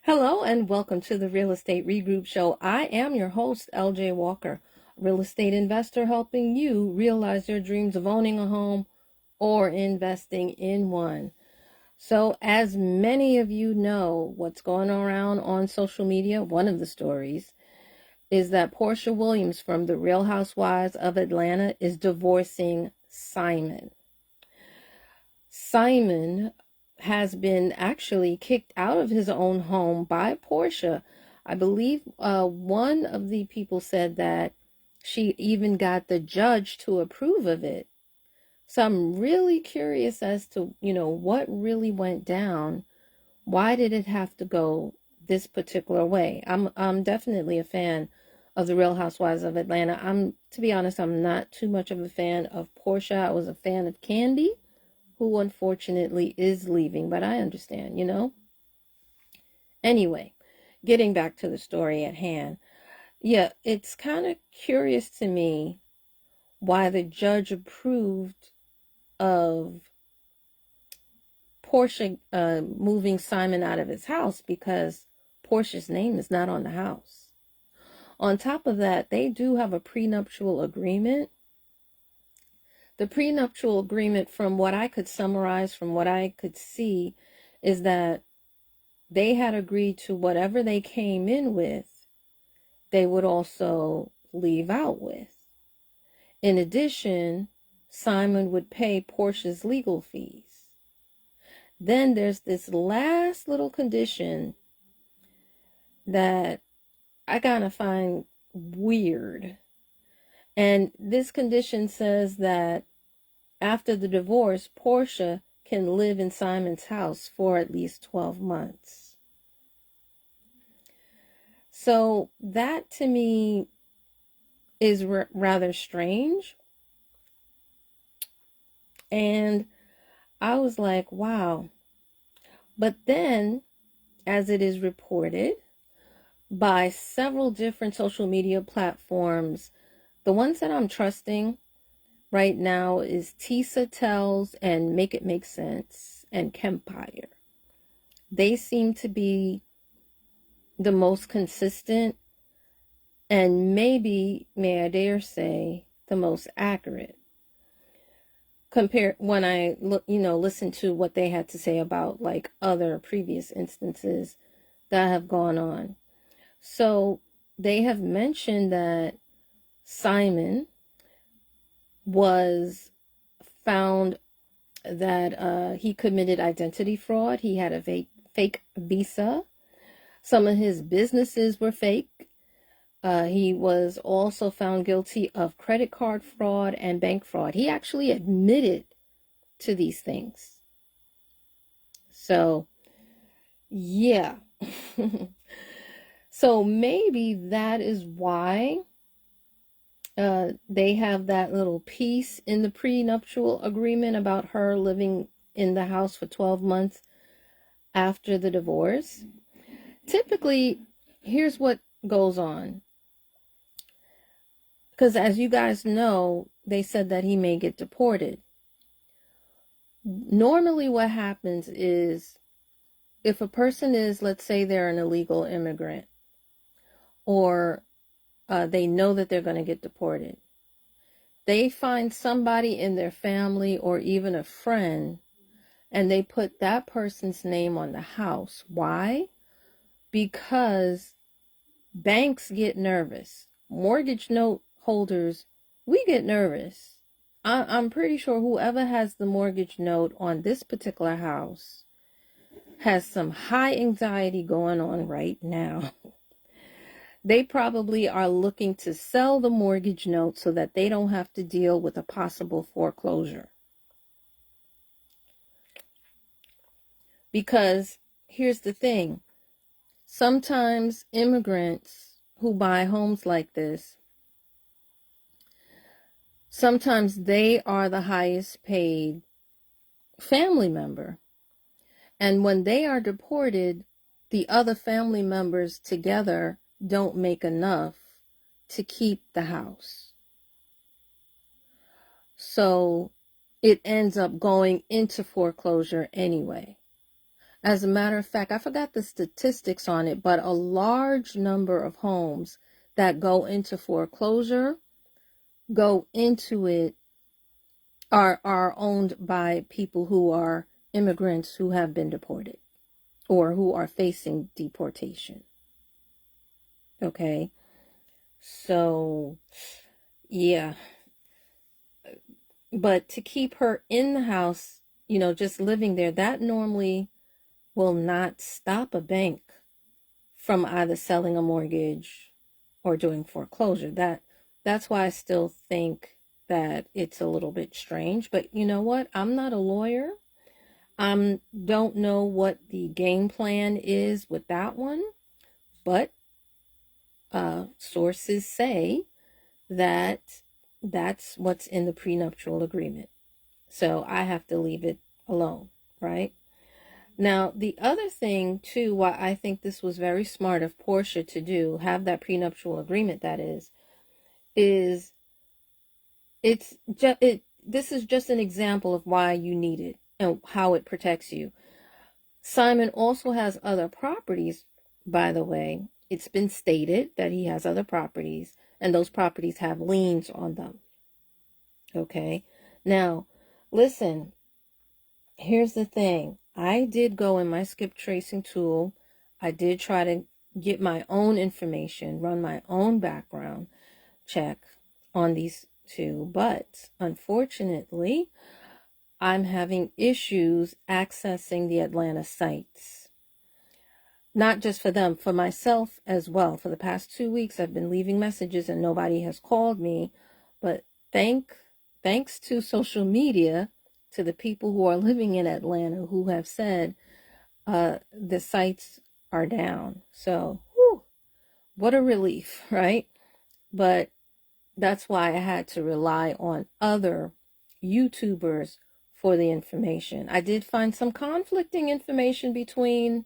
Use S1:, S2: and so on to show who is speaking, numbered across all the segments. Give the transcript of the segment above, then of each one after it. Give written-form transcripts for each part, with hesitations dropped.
S1: Hello and welcome to the Real Estate Regroup Show. I am your host, LJ Walker, real estate investor helping you realize your dreams of owning a home or investing in one. So, as many of you know, what's going around on social media, one of the stories is that Porsha Williams from the Real Housewives of Atlanta is divorcing Simon. Simon has been actually kicked out of his own home by Porsha. I believe one of the people said that she even got the judge to approve of it. So I'm really curious as to, what really went down. Why did it have to go this particular way? I'm definitely a fan of the Real Housewives of Atlanta. To be honest, I'm not too much of a fan of Porsha. I was a fan of Candy, who unfortunately is leaving, but I understand. Anyway, getting back to the story at hand. Yeah, it's kind of curious to me why the judge approved of Porsha moving Simon out of his house because Portia's name is not on the house. On top of that, they do have a prenuptial agreement. The prenuptial agreement, from what I could summarize, from what I could see, is that they had agreed to whatever they came in with, they would also leave out with. In addition, Simon would pay Portia's legal fees. Then there's this last little condition that I kind of find weird. And this condition says that after the divorce, Porsha can live in Simon's house for at least 12 months. So that to me is rather strange. And I was like, wow. But then, as it is reported by several different social media platforms, the ones that I'm trusting right now is Tisa Tells and Make It Make Sense and Kempire. They seem to be the most consistent and maybe, may I dare say, the most accurate. Compared when I listen to what they had to say about like other previous instances that have gone on. So they have mentioned that Simon was found that he committed identity fraud. He had a fake visa. Some of his businesses were fake. He was also found guilty of credit card fraud and bank fraud. He actually admitted to these things. So, yeah. So maybe that is why they have that little piece in the prenuptial agreement about her living in the house for 12 months after the divorce. Typically, here's what goes on. Because as you guys know, they said that he may get deported. Normally what happens is if a person is, let's say they're an illegal immigrant, or they know that they're going to get deported, they find somebody in their family or even a friend, and they put that person's name on the house. Why? Because banks get nervous. Mortgage note holders, we get nervous. I'm pretty sure whoever has the mortgage note on this particular house has some high anxiety going on right now. They probably are looking to sell the mortgage note so that they don't have to deal with a possible foreclosure. Because here's the thing. Sometimes immigrants who buy homes like this, sometimes they are the highest paid family member. And when they are deported, the other family members together don't make enough to keep the house. So it ends up going into foreclosure anyway. As a matter of fact, I forgot the statistics on it, but a large number of homes that go into foreclosure go into it are owned by people who are immigrants who have been deported or who are facing deportation. Okay, so yeah, but to keep her in the house, just living there, that normally will not stop a bank from either selling a mortgage or doing foreclosure. That's why I still think that it's a little bit strange. But you know what? I'm not a lawyer. Don't know what the game plan is with that one, but sources say that that's what's in the prenuptial agreement. So I have to leave it alone, right? Now, the other thing, too, why I think this was very smart of Porsha to do, have that prenuptial agreement, that is this is just an example of why you need it and how it protects you. Simon also has other properties, by the way. It's been stated that he has other properties, and those properties have liens on them. Okay? Now, listen, here's the thing. I did go in my skip tracing tool. I did try to get my own information, run my own background check on these two, but unfortunately, I'm having issues accessing the Atlanta sites. Not just for them, for myself as well. For the past 2 weeks, I've been leaving messages and nobody has called me. But thanks to social media, to the people who are living in Atlanta who have said the sites are down. So, whew, what a relief, right? But that's why I had to rely on other YouTubers for the information. I did find some conflicting information between,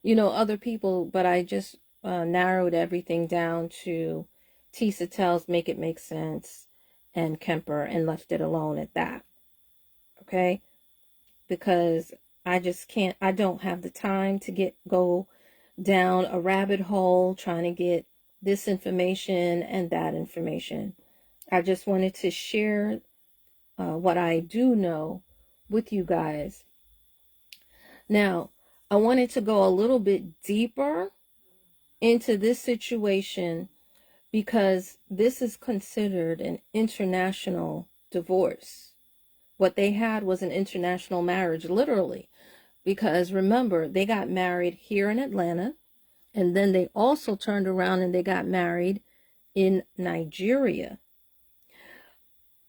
S1: other people, but I just narrowed everything down to Tisa Tells Make It Make Sense and Kemper and left it alone at that. Okay? Because I don't have the time to go down a rabbit hole trying to get this information and that information. I just wanted to share what I do know with you guys. Now, I wanted to go a little bit deeper into this situation because this is considered an international divorce. What they had was an international marriage, literally, because remember, they got married here in Atlanta, and then they also turned around and they got married in Nigeria.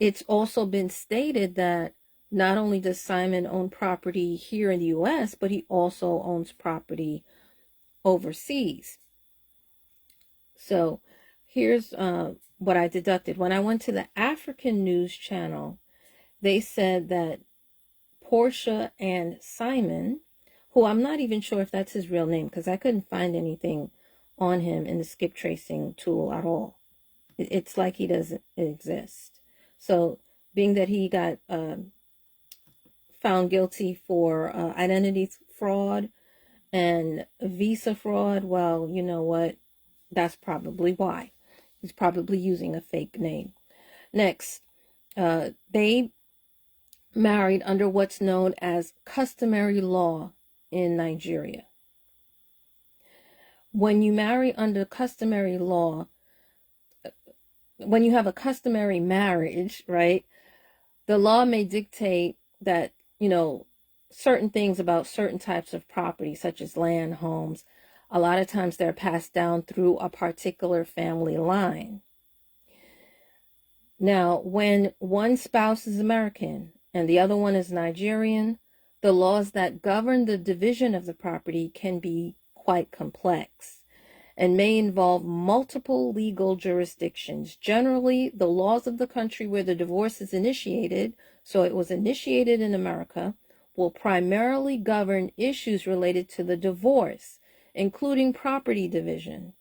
S1: It's also been stated that not only does Simon own property here in the U.S., but he also owns property overseas. So here's what I deducted. When I went to the African news channel, they said that Porsha and Simon, who I'm not even sure if that's his real name because I couldn't find anything on him in the skip tracing tool at all. It's like he doesn't exist. So being that he got found guilty for identity fraud and visa fraud, well, you know what? That's probably why. He's probably using a fake name. Next, they married under what's known as customary law in Nigeria. When you marry under customary law, when you have a customary marriage, right, the law may dictate that, certain things about certain types of property, such as land, homes, a lot of times they're passed down through a particular family line. Now, when one spouse is American and the other one is Nigerian, the laws that govern the division of the property can be quite complex and may involve multiple legal jurisdictions. Generally, the laws of the country where the divorce is initiated, so it was initiated in America, will primarily govern issues related to the divorce, including property division.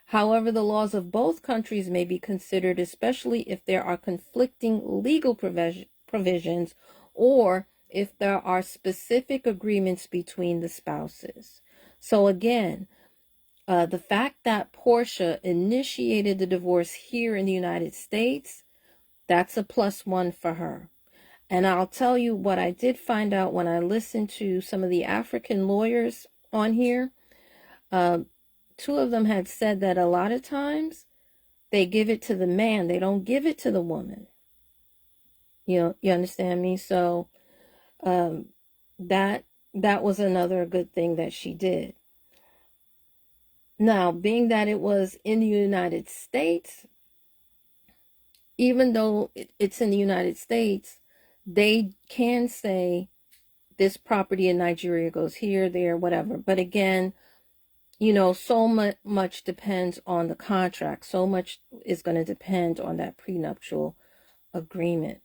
S1: However, the laws of both countries may be considered, especially if there are conflicting legal provisions or if there are specific agreements between the spouses. So again, the fact that Porsha initiated the divorce here in the United States, that's a +1 for her. And I'll tell you what I did find out when I listened to some of the African lawyers on here. Two of them had said that a lot of times they give it to the man. They don't give it to the woman. You understand me? So that was another good thing that she did. Now, being that it was in the United States, even though it's in the United States, they can say this property in Nigeria goes here, there, whatever. But again, so much depends on the contract. So much is going to depend on that prenuptial agreement.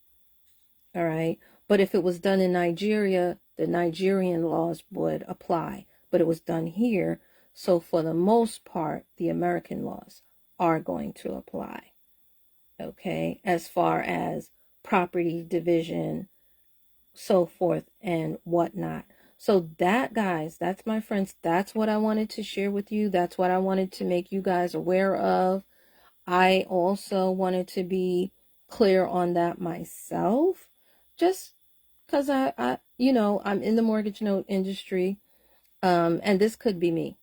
S1: All right. But if it was done in Nigeria, the Nigerian laws would apply. But it was done here. So for the most part, the American laws are going to apply. Okay. As far as property division, so forth and whatnot. So that, guys, that's my friends. That's what I wanted to share with you. That's what I wanted to make you guys aware of. I also wanted to be clear on that myself, just because I'm in the mortgage note industry, and this could be me.